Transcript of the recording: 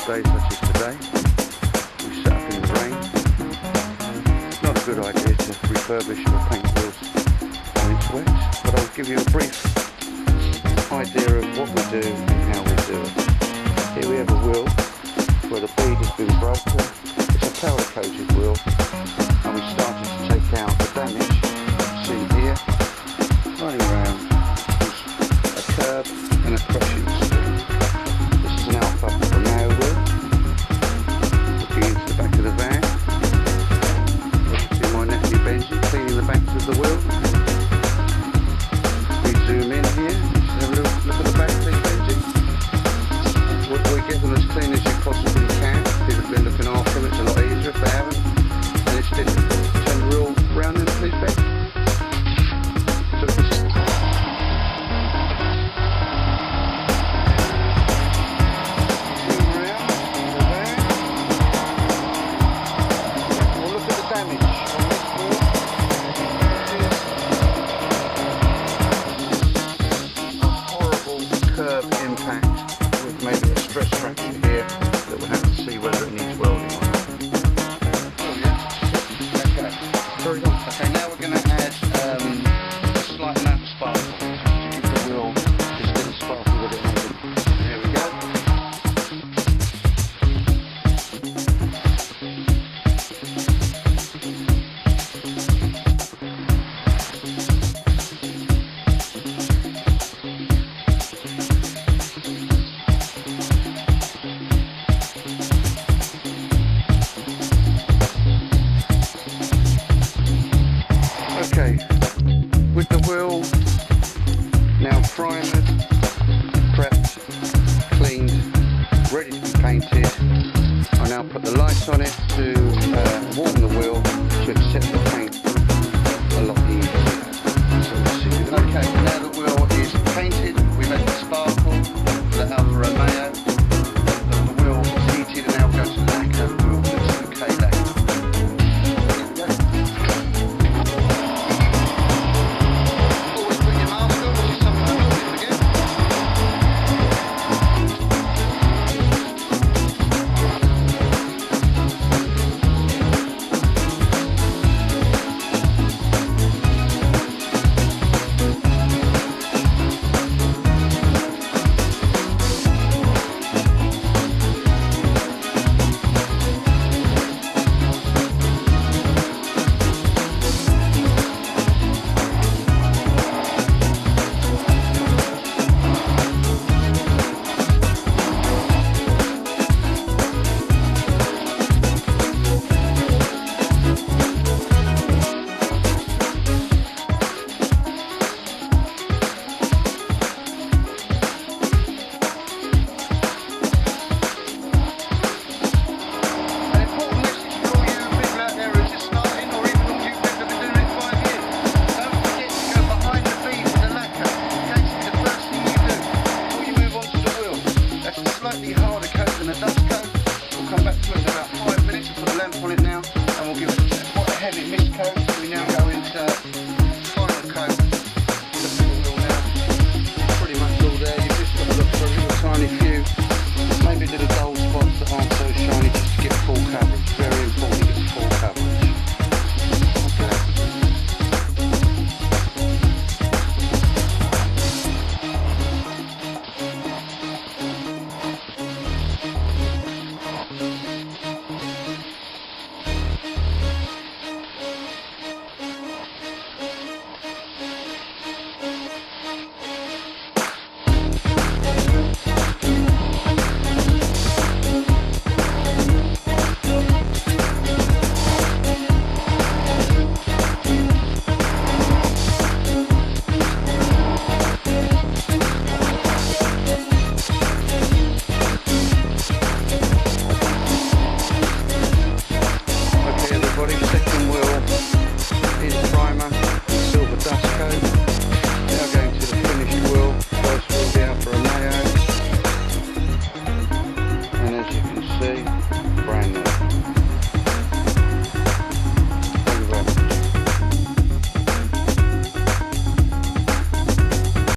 day such as today. We set up in the rain. It's not a good idea to refurbish or paint wheels when it's wet, but I'll give you a brief idea of what we do and how we do it. Here we have a wheel where the bead has been broken. It's a powder coated wheel, and we started to take out the damage. See here, running around a curb and a crushing steel. This is an Alpha Romeo wheel. Looking into the back of the van. You can see my nephew Benji cleaning the backs of the wheel. We zoom in here. Just have a look at the back, please, Benji. We get them as clean as you possibly can. People have been looking after them. It's a lot easier if they haven't. And it's difficult. Turn the wheel round then, please, Ben. So this impact with maybe a stress fracture here that we'll have to see whether it needs welding or not. Oh yeah? Okay. Sorry, okay, now we're going to add a slight amount of sparkle to give the wheel this little sparkle with it. There we go. Okay, with the wheel now primed, prepped, cleaned, ready to be painted, I now put the lights on it to warm the